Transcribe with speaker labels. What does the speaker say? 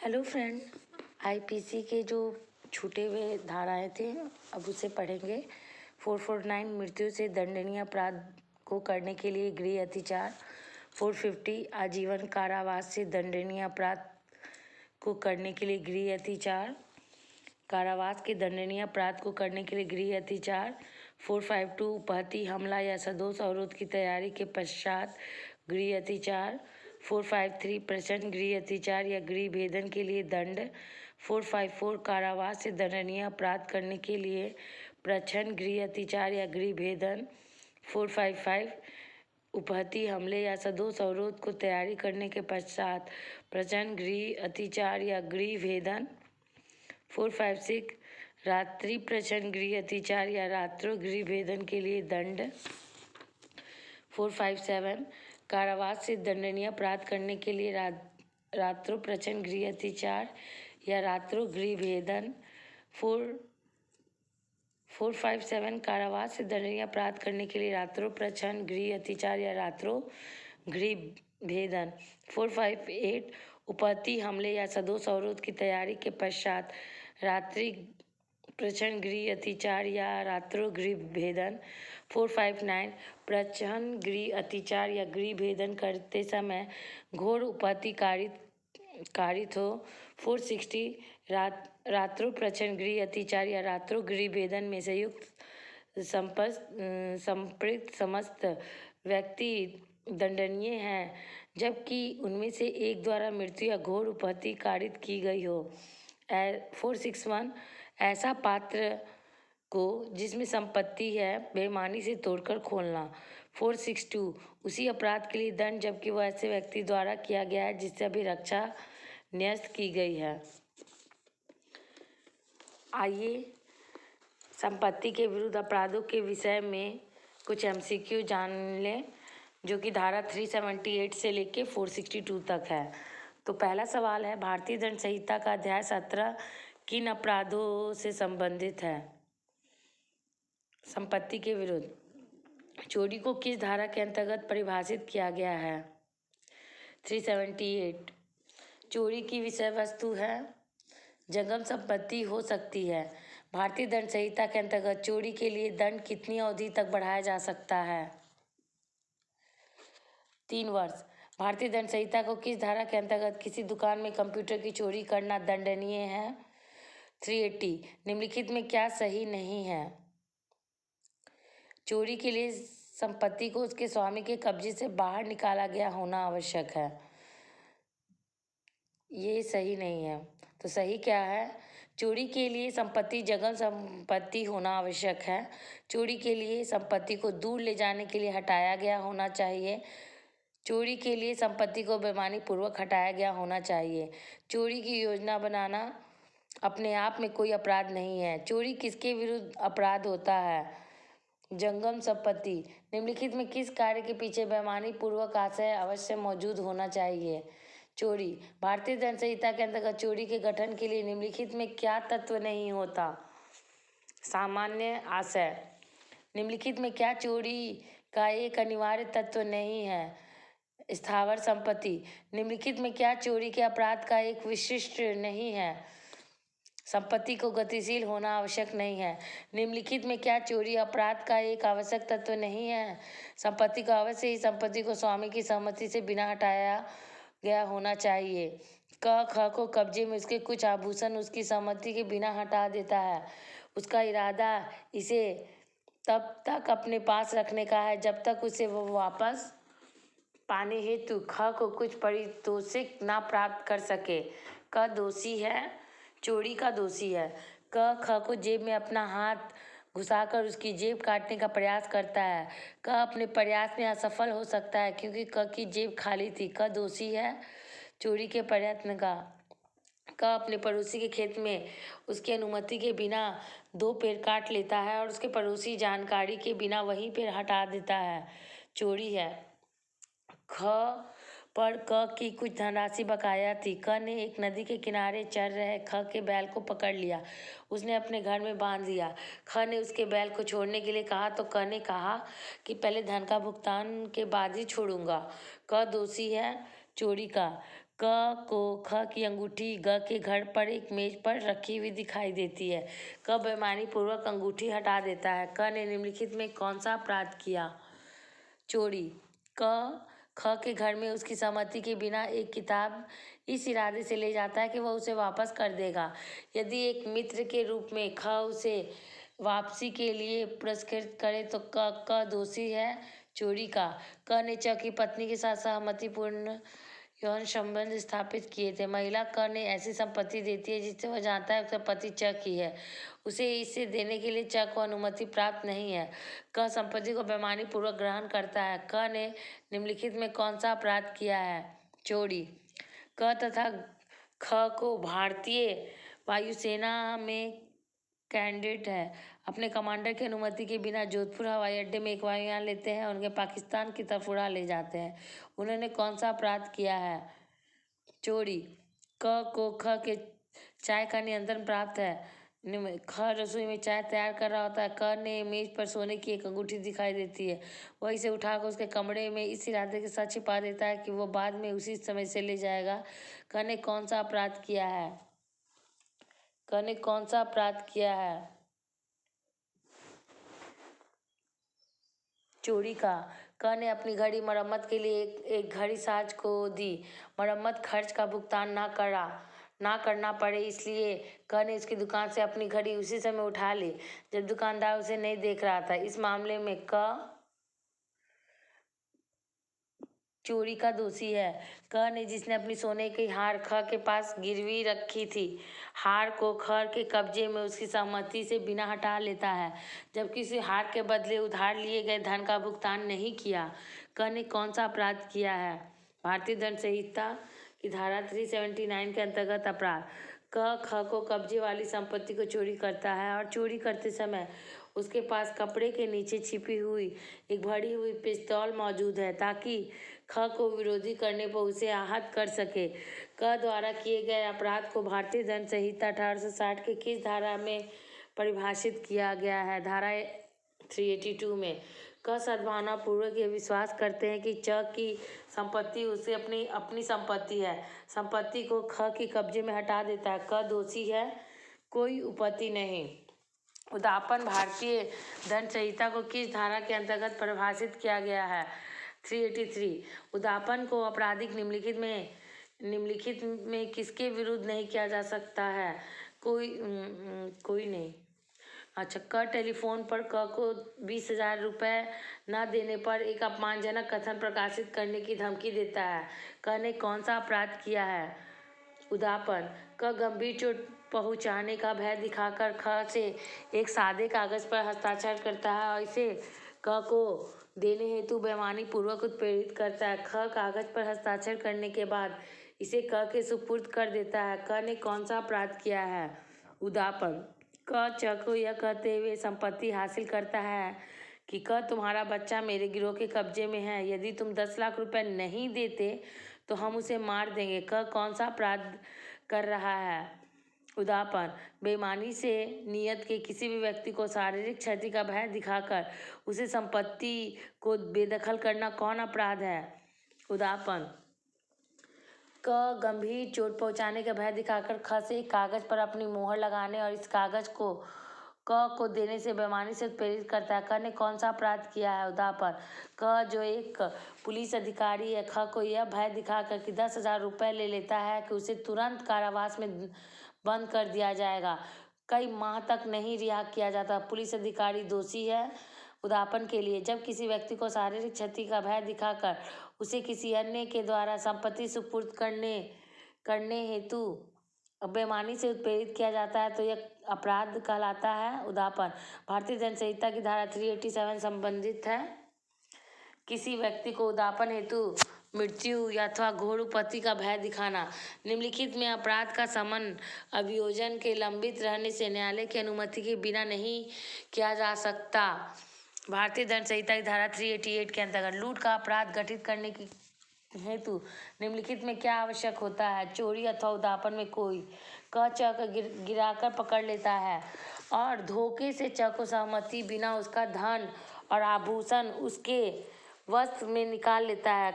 Speaker 1: Hello friend. IPC के जो छूटे हुए धाराएं थे अब उसे पढ़ेंगे। 449 मृत्यु से दंडनीय अपराध को करने के लिए गृह अतिचार। 450 आजीवन कारावास से दंडनीय अपराध को करने के लिए गृह अतिचार, कारावास के दंडनीय अपराध को करने के लिए गृह अतिचार। 452 उपहती हमला या सदोष अवरोध की तैयारी के पश्चात गृह अतिचार। 453 प्रचंड गृह अतिचार या गृह भेदन के लिए दंड। 454 कारावास से दंडनीय अपराध करने के लिए प्रचंड गृह अतिचार या गृह भेदन। 455 उपहती हमले या सदोष अवरोध को तैयारी करने के पश्चात प्रचंड गृह अतिचार या गृह भेदन। 456 रात्रि प्रचंड गृह अतिचार या रात्रो गृह भेदन के लिए दंड। 457 कारावास से दंडनीय अपराध करने के लिए रात्रो प्रचंड गृह अतिचार या रात्रो गृह भेदन। 457 कारावास से दंडनीय अपराध करने के लिए रात्रो प्रचंड गृह अतिचार या रात्रो गृह भेदन। 458 उपहती हमले या सदोष अवरोध की तैयारी के पश्चात रात्रि प्रचंड गृह अतिचार या रात्रो गृह भेदन। 459 प्रचंड गृह अतिचार या गृह भेदन करते समय घोर उपहती कारित हो। 460 रात्रो प्रचंड गृह अतिचार या रात्रो गृह भेदन में संयुक्त संपृक्त समस्त व्यक्ति दंडनीय हैं, जबकि उनमें से एक द्वारा मृत्यु या घोर उपहती कारित की गई हो। 461 ऐसा पात्र को जिसमें संपत्ति है बेईमानी से तोड़कर खोलना। 462 उसी अपराध के लिए दंड जबकि वह ऐसे व्यक्ति द्वारा किया गया है जिससे अभिरक्षा न्यस्त की गई है। आइए संपत्ति के विरुद्ध अपराधों के विषय में कुछ एमसीक्यू जान लें, जो कि धारा 378 से लेके 462 तक है। तो पहला सवाल है, भारतीय दंड संहिता का अध्याय 17 किन अपराधों से संबंधित है? संपत्ति के विरुद्ध चोरी को किस धारा के अंतर्गत परिभाषित किया गया है? 378 चोरी की विषय वस्तु है, जंगम संपत्ति हो सकती है। भारतीय दंड संहिता के अंतर्गत चोरी के लिए दंड कितनी अवधि तक बढ़ाया जा सकता है? 3 वर्ष। भारतीय दंड संहिता को किस धारा के अंतर्गत किसी दुकान में कंप्यूटर की चोरी करना दंडनीय है? 380 निम्नलिखित में क्या सही नहीं है? चोरी के लिए संपत्ति को उसके स्वामी के कब्जे से बाहर निकाला गया होना आवश्यक है। ये सही नहीं है। तो सही क्या है? चोरी के लिए संपत्ति जंगम संपत्ति होना आवश्यक है। चोरी के लिए संपत्ति को दूर ले जाने के लिए हटाया गया होना चाहिए। चोरी के लिए संपत्ति को बेईमानी पूर्वक हटाया गया होना चाहिए। चोरी की योजना बनाना अपने आप में कोई अपराध नहीं है। चोरी किसके विरुद्ध अपराध होता है? जंगम संपत्ति। निम्नलिखित में किस कार्य के पीछे बेईमानी पूर्वक आशय अवश्य मौजूद होना चाहिए? चोरी। भारतीय दंड संहिता के अंतर्गत चोरी के गठन के लिए निम्नलिखित में क्या तत्व नहीं होता? सामान्य आशय। निम्नलिखित में क्या चोरी का एक अनिवार्य तत्व नहीं है? स्थावर संपत्ति। निम्नलिखित में क्या चोरी के अपराध का एक विशिष्ट नहीं है? संपत्ति को गतिशील होना आवश्यक नहीं है। निम्नलिखित में क्या चोरी अपराध का एक आवश्यक तत्व नहीं है? संपत्ति को अवश्य ही संपत्ति को स्वामी की सहमति से बिना हटाया गया होना चाहिए। ख को कब्जे में उसके कुछ आभूषण उसकी सहमति के बिना हटा देता है। उसका इरादा इसे तब तक अपने पास रखने का है जब तक उसे वो वापस पाने हेतु ख को कुछ पारितोषिक ना प्राप्त कर सके। क दोषी है, चोरी का दोषी है। ख को जेब में अपना हाथ घुसाकर उसकी जेब काटने का प्रयास करता है। क अपने प्रयास में असफल हो सकता है क्योंकि क की जेब खाली थी। क दोषी है चोरी के प्रयत्न का। क अपने पड़ोसी के खेत में उसकी अनुमति के बिना 2 पेड़ काट लेता है और उसके पड़ोसी जानकारी के बिना वहीं पेड़ हटा देता है, चोरी है। ख पर क की कुछ धनराशि बकाया थी। क ने एक नदी के किनारे चल रहे ख के बैल को पकड़ लिया। उसने अपने घर में बांध दिया। ख ने उसके बैल को छोड़ने के लिए कहा तो क ने कहा कि पहले धन का भुगतान के बाद ही छोड़ूंगा। क दोषी है चोरी का। क को ख की अंगूठी ग के घर पर एक मेज पर रखी हुई दिखाई देती है। क बेईमानी पूर्वक अंगूठी हटा देता है। क ने निम्नलिखित में कौन सा अपराध किया? चोरी। क ख के घर में उसकी सहमति के बिना एक किताब इस इरादे से ले जाता है कि वह उसे वापस कर देगा। यदि एक मित्र के रूप में ख उसे वापसी के लिए पुरस्कृत करे तो क दोषी है चोरी का। क ने च की पत्नी के साथ सहमतिपूर्ण यौन संबंध स्थापित किए थे। महिला क ने ऐसी संपत्ति देती है जिससे वह जानता है उसका पति च की है। उसे इसे देने के लिए च को अनुमति प्राप्त नहीं है। क संपत्ति को बेईमानी पूर्वक ग्रहण करता है। क ने निम्नलिखित में कौन सा अपराध किया है? चोरी। क तथा ख को भारतीय वायुसेना में कैडेट है। अपने कमांडर की अनुमति के बिना जोधपुर हवाई अड्डे में एक वायुयान लेते हैं और उन्हें पाकिस्तान की तरफ उड़ा ले जाते हैं। उन्होंने कौन सा अपराध किया है? चोरी। क को ख के चाय का नियंत्रण प्राप्त है। ख रसोई में चाय तैयार कर रहा होता है। क ने मेज पर सोने की एक अंगूठी दिखाई देती है। वह इसे उठाकर उसके कमरे में इस इरादे के साथ छिपा देता है कि वह बाद में उसी समय से ले जाएगा। क ने कौन सा अपराध किया है? क ने कौन सा अपराध किया है? चोरी का। क ने अपनी घड़ी मरम्मत के लिए एक घड़ी साज को दी। मरम्मत खर्च का भुगतान ना करना पड़े इसलिए क ने उसकी दुकान से अपनी घड़ी उसी समय उठा ली जब दुकानदार उसे नहीं देख रहा था। इस मामले में क चोरी का दोषी है। क ने जिसने अपनी सोने की हार ख के पास गिरवी रखी थी, हार को ख के कब्जे में उसकी सहमति से बिना हटा लेता है, जबकि उसे हार के बदले उधार लिए गए धन का भुगतान नहीं किया। क ने कौन सा अपराध किया है? भारतीय दंड संहिता की धारा 379 के अंतर्गत अपराध। क ख को कब्जे वाली संपत्ति को चोरी करता है और चोरी करते समय उसके पास कपड़े के नीचे छिपी हुई एक भरी हुई पिस्तौल मौजूद है ताकि ख को विरोधी करने पर उसे आहत कर सके। क द्वारा किए गए अपराध को भारतीय दंड संहिता 1860 के किस धारा में परिभाषित किया गया है? धारा 382 में। क सद्भावना पूर्वक यह विश्वास करते हैं कि च की संपत्ति उसे अपनी संपत्ति है। संपत्ति को ख के कब्जे में हटा देता है। क दोषी है, कोई उपपत्ति नहीं। उदापन भारतीय दंड संहिता को किस धारा के अंतर्गत परिभाषित किया गया है? 383। उदापन को आपराधिक निम्नलिखित में किसके विरुद्ध नहीं किया जा सकता है? कोई नहीं। अच्छा। क टेलीफोन पर क को 20,000 रुपये न देने पर एक अपमानजनक कथन प्रकाशित करने की धमकी देता है। क ने कौन सा अपराध किया है? उदापन। क गंभीर चोट पहुंचाने का भय दिखाकर ख से एक सादे कागज पर हस्ताक्षर करता है और इसे क को देने हेतु बेईमानी पूर्वक उत्प्रेरित करता है। ख कागज पर हस्ताक्षर करने के बाद इसे क के सुपुर्द कर देता है। क ने कौन सा अपराध किया है? उदापन। क च को यह कहते हुए संपत्ति हासिल करता है कि क तुम्हारा बच्चा मेरे गिरोह के कब्जे में है। यदि तुम 10 लाख रुपए नहीं देते तो हम उसे मार देंगे। क कौन सा अपराध कर रहा है? उदापन। बेईमानी से नियत के किसी भी व्यक्ति को शारीरिक क्षति का भय दिखाकर उसे संपत्ति को बेदखल करना कौन अपराध है? उदापन। क गंभीर चोट पहुंचाने का भय दिखाकर ख से एक कागज पर अपनी मोहर लगाने और इस कागज को क को देने से बेईमानी से उत्प्रेरित करता है। क ने कौन सा अपराध किया है? उदापन। क जो एक पुलिस अधिकारी है, ख को यह भय दिखाकर कि 10,000 रुपये ले लेता है कि उसे तुरंत कारावास में बंद कर दिया जाएगा, कई माह तक नहीं रिहा किया जाता। पुलिस अधिकारी दोषी है उदापन के लिए जब किसी व्यक्ति को शारीरिक क्षति का भय दिखाकर उसे किसी अन्य के द्वारा संपत्ति सुपुर्द करने हेतु बेईमानी से उत्प्रेरित किया जाता है तो यह अपराध कहलाता है उदापन। भारतीय दंड संहिता की धारा 387 संबंधित है। किसी व्यक्ति को उदापन हेतु मृत्यु या अथवा घोर उपपत्ति का भय दिखाना। निम्नलिखित में अपराध का समन अभियोजन के लंबित रहने से न्यायालय की अनुमति के बिना नहीं किया जा सकता। भारतीय दंड संहिता की धारा 388 के अंतर्गत लूट का अपराध गठित करने की हेतु निम्नलिखित में क्या आवश्यक होता है? चोरी अथवा उदापन में कोई। क च को गिराकर पकड़ लेता है और धोखे से च को सहमति बिना उसका धन और आभूषण उसके वस्त्र में निकाल लेता है।